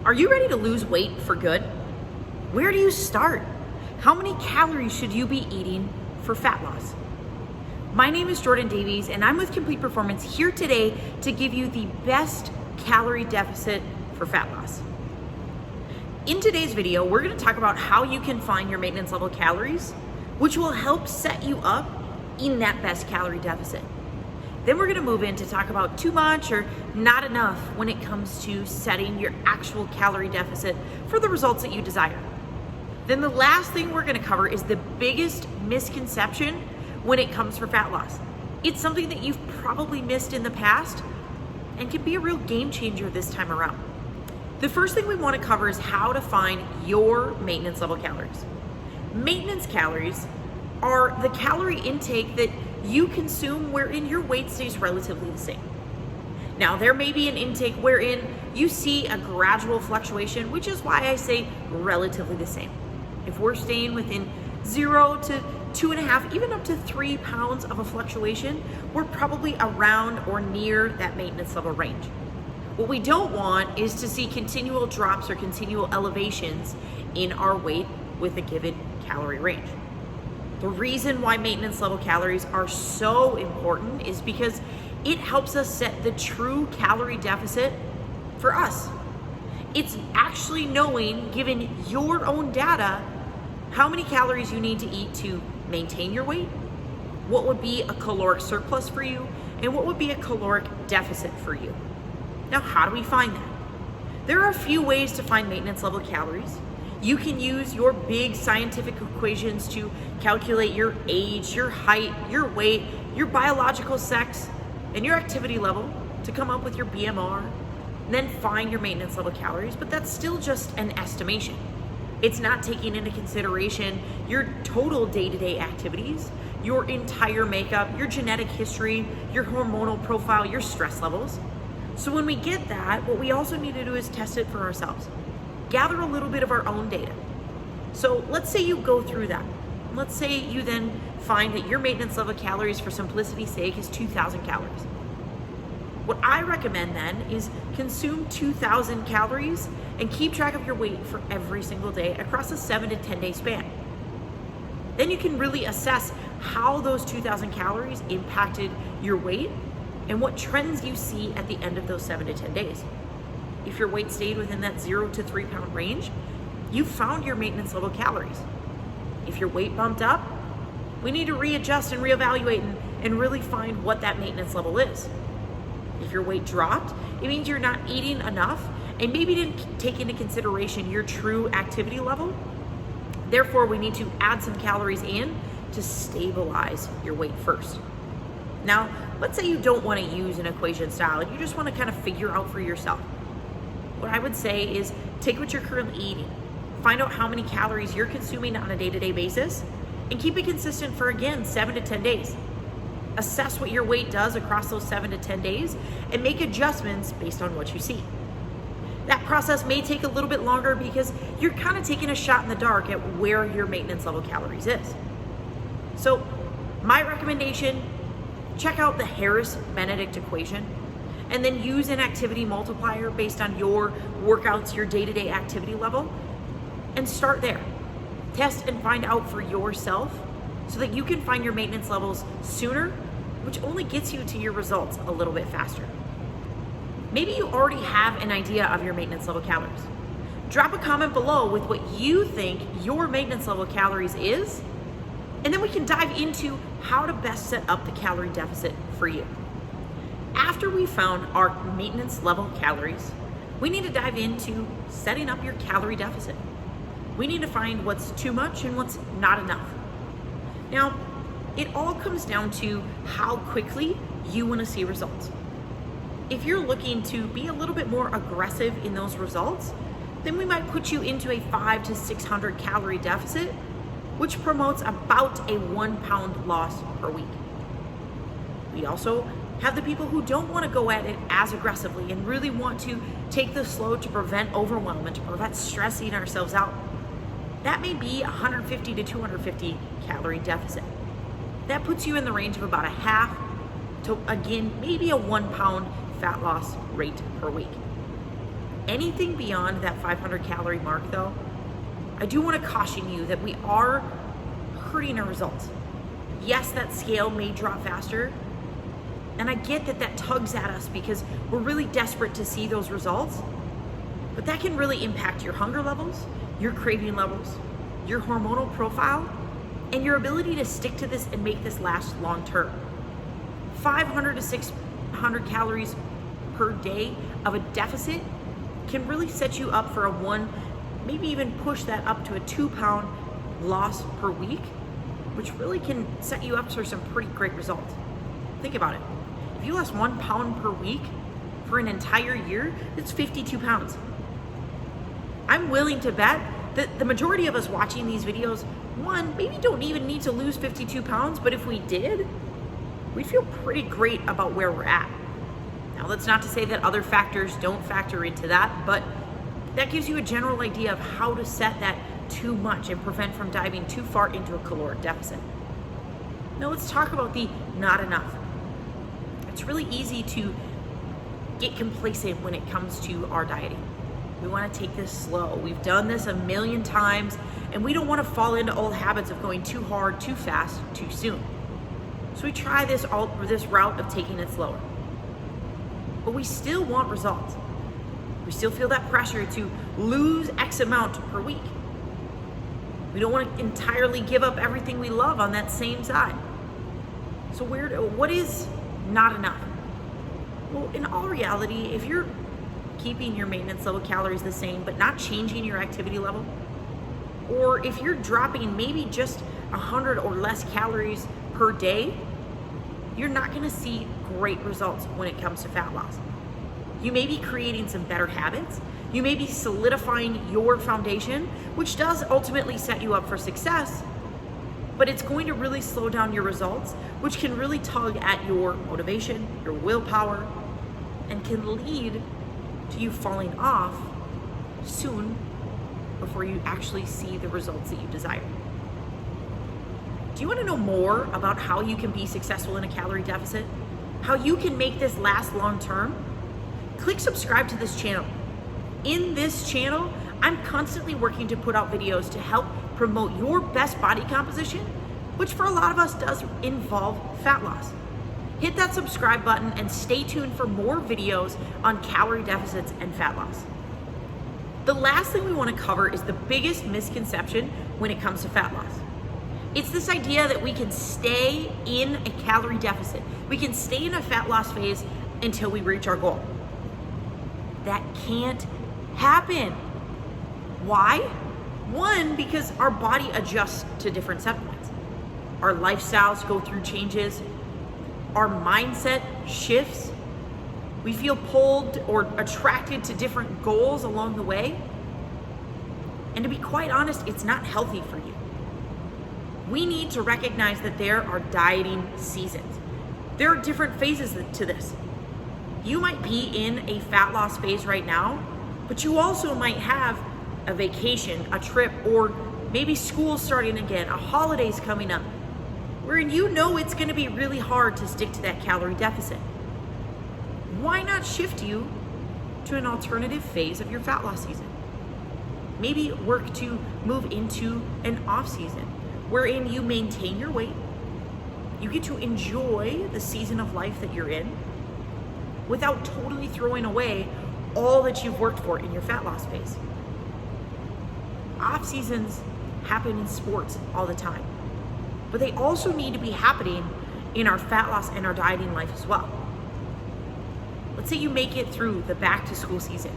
Are you ready to lose weight for good? Where do you start? How many calories should you be eating for fat loss? My name is Jordan Davies, and I'm with Complete Performance here today to give you the best calorie deficit for fat loss. In today's video, we're going to talk about how you can find your maintenance level calories, which will help set you up in that best calorie deficit. Then we're going to move in to talk about too much or not enough when it comes to setting your actual calorie deficit for the results that you desire. Then the last thing we're going to cover is the biggest misconception when it comes for fat loss. It's something that you've probably missed in the past and can be a real game changer this time around. The first thing we want to cover is how to find your maintenance level calories. Maintenance calories are the calorie intake that you consume wherein your weight stays relatively the same. Now, there may be an intake wherein you see a gradual fluctuation, which is why I say relatively the same. If we're staying within 0 to 2.5, even up to 3 pounds of a fluctuation, we're probably around or near that maintenance level range. What we don't want is to see continual drops or continual elevations in our weight with a given calorie range. The reason why maintenance level calories are so important is because it helps us set the true calorie deficit for us. It's actually knowing, given your own data, how many calories you need to eat to maintain your weight, what would be a caloric surplus for you, and what would be a caloric deficit for you. Now, how do we find that? There are a few ways to find maintenance level calories. You can use your big scientific equations to calculate your age, your height, your weight, your biological sex, and your activity level to come up with your BMR, and then find your maintenance level calories, but that's still just an estimation. It's not taking into consideration your total day-to-day activities, your entire makeup, your genetic history, your hormonal profile, your stress levels. So when we get that, what we also need to do is test it for ourselves. Gather a little bit of our own data. So let's say you go through that. Let's say you then find that your maintenance level calories, for simplicity's sake, is 2,000 calories. What I recommend then is consume 2,000 calories and keep track of your weight for every single day across a 7 to 10 day span. Then you can really assess how those 2,000 calories impacted your weight and what trends you see at the end of those 7 to 10 days. If your weight stayed within that 0 to 3 pound range, you found your maintenance level calories. If your weight bumped up, we need to readjust and reevaluate and really find what that maintenance level is. If your weight dropped, it means you're not eating enough and maybe didn't take into consideration your true activity level. Therefore, we need to add some calories in to stabilize your weight first. Now, let's say you don't want to use an equation style and you just want to kind of figure out for yourself. What I would say is take what you're currently eating, find out how many calories you're consuming on a day-to-day basis, and keep it consistent for, again, 7 to 10 days. Assess what your weight does across those 7 to 10 days and make adjustments based on what you see. That process may take a little bit longer because you're kind of taking a shot in the dark at where your maintenance level calories is. So my recommendation, check out the Harris-Benedict equation and then use an activity multiplier based on your workouts, your day-to-day activity level, and start there. Test and find out for yourself so that you can find your maintenance levels sooner, which only gets you to your results a little bit faster. Maybe you already have an idea of your maintenance level calories. Drop a comment below with what you think your maintenance level calories is, and then we can dive into how to best set up the calorie deficit for you. After we found our maintenance level calories, we need to dive into setting up your calorie deficit. We need to find what's too much and what's not enough. Now, it all comes down to how quickly you want to see results. If you're looking to be a little bit more aggressive in those results, then we might put you into a 500 to 600 calorie deficit, which promotes about a 1 pound loss per week. We also have the people who don't want to go at it as aggressively and really want to take the slow to prevent overwhelm and to prevent stressing ourselves out. That may be 150 to 250 calorie deficit. That puts you in the range of about a half to, again, maybe a 1 pound fat loss rate per week. anything beyond that 500 calorie mark though, I do want to caution you that we are hurting our results. Yes, that scale may drop faster, and I get that that tugs at us because we're really desperate to see those results, but that can really impact your hunger levels, your craving levels, your hormonal profile, and your ability to stick to this and make this last long term. 500 to 600 calories per day of a deficit can really set you up for a 1, maybe even push that up to a 2-pound loss per week, which really can set you up for some pretty great results. Think about it. If you lost 1 pound per week for an entire year, it's 52 pounds. I'm willing to bet that the majority of us watching these videos, one, maybe don't even need to lose 52 pounds, but if we did, we feel pretty great about where we're at. Now, that's not to say that other factors don't factor into that, but that gives you a general idea of how to set that too much and prevent from diving too far into a caloric deficit. Now, let's talk about the not enough. It's really easy to get complacent when it comes to our dieting. We want to take this slow. We've done this a million times, and we don't want to fall into old habits of going too hard, too fast, too soon. So we try this route of taking it slower. But we still want results. We still feel that pressure to lose X amount per week. We don't want to entirely give up everything we love on that same side. So what is not enough? Well, in all reality, if you're keeping your maintenance level calories the same, but not changing your activity level, or if you're dropping maybe just 100 or less calories per day, you're not going to see great results when it comes to fat loss. You may be creating some better habits. You may be solidifying your foundation, which does ultimately set you up for success, but it's going to really slow down your results, which can really tug at your motivation, your willpower, and can lead to you falling off soon before you actually see the results that you desire. Do you want to know more about how you can be successful in a calorie deficit? How you can make this last long term? Click subscribe to this channel. In this channel, I'm constantly working to put out videos to help promote your best body composition, which for a lot of us does involve fat loss. Hit that subscribe button and stay tuned for more videos on calorie deficits and fat loss. The last thing we want to cover is the biggest misconception when it comes to fat loss. It's this idea that we can stay in a calorie deficit. We can stay in a fat loss phase until we reach our goal. That can't happen. Why? One, because our body adjusts to different set points. Our lifestyles go through changes. Our mindset shifts. We feel pulled or attracted to different goals along the way. And to be quite honest, it's not healthy for you. We need to recognize that there are dieting seasons. There are different phases to this. You might be in a fat loss phase right now, but you also might have a vacation, a trip, or maybe school starting again, a holiday's coming up, wherein you know it's going to be really hard to stick to that calorie deficit. Why not shift you to an alternative phase of your fat loss season? Maybe work to move into an off season, wherein you maintain your weight, you get to enjoy the season of life that you're in without totally throwing away all that you've worked for in your fat loss phase. Off seasons happen in sports all the time, but they also need to be happening in our fat loss and our dieting life as well. Let's say you make it through the back to school season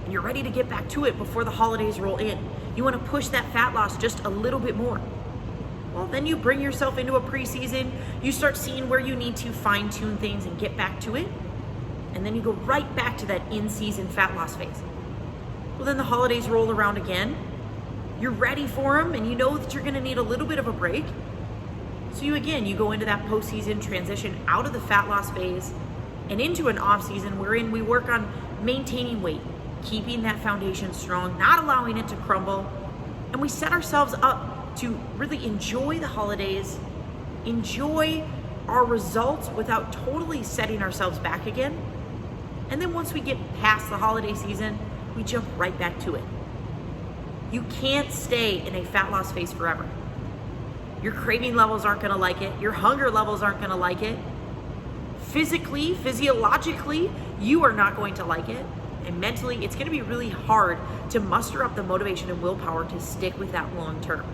and you're ready to get back to it before the holidays roll in. You want to push that fat loss just a little bit more. Well, then you bring yourself into a preseason, you start seeing where you need to fine tune things and get back to it, and then you go right back to that in-season fat loss phase. Well, then the holidays roll around again, you're ready for them, and you know that you're gonna need a little bit of a break. So you go into that postseason transition out of the fat loss phase and into an off season wherein we work on maintaining weight, keeping that foundation strong, not allowing it to crumble, and we set ourselves up to really enjoy the holidays, enjoy our results without totally setting ourselves back again, And then once we get past the holiday season, we jump right back to it. You can't stay in a fat loss phase forever. Your craving levels aren't gonna like it. Your hunger levels aren't gonna like it. Physically, physiologically, you are not going to like it. And mentally, it's gonna be really hard to muster up the motivation and willpower to stick with that long term.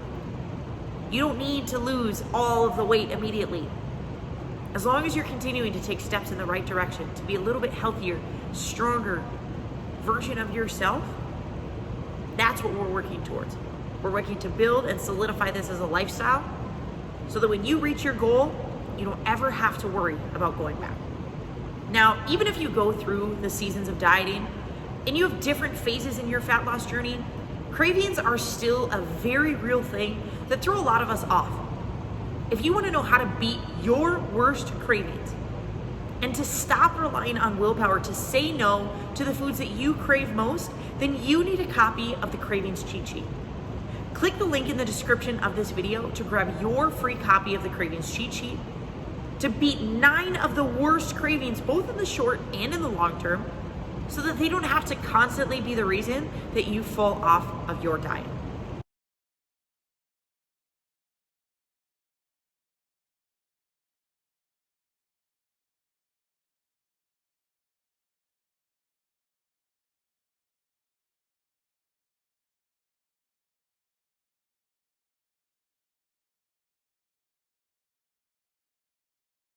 You don't need to lose all of the weight immediately. As long as you're continuing to take steps in the right direction to be a little bit healthier, stronger version of yourself, that's what we're working towards. We're working to build and solidify this as a lifestyle so that when you reach your goal, you don't ever have to worry about going back. Now, even if you go through the seasons of dieting and you have different phases in your fat loss journey, cravings are still a very real thing that throw a lot of us off. If you want to know how to beat your worst cravings and to stop relying on willpower to say no to the foods that you crave most, then you need a copy of the Cravings cheat sheet. Click the link in the description of this video to grab your free copy of the Cravings cheat sheet to beat 9 of the worst cravings, both in the short and in the long term, so that they don't have to constantly be the reason that you fall off of your diet.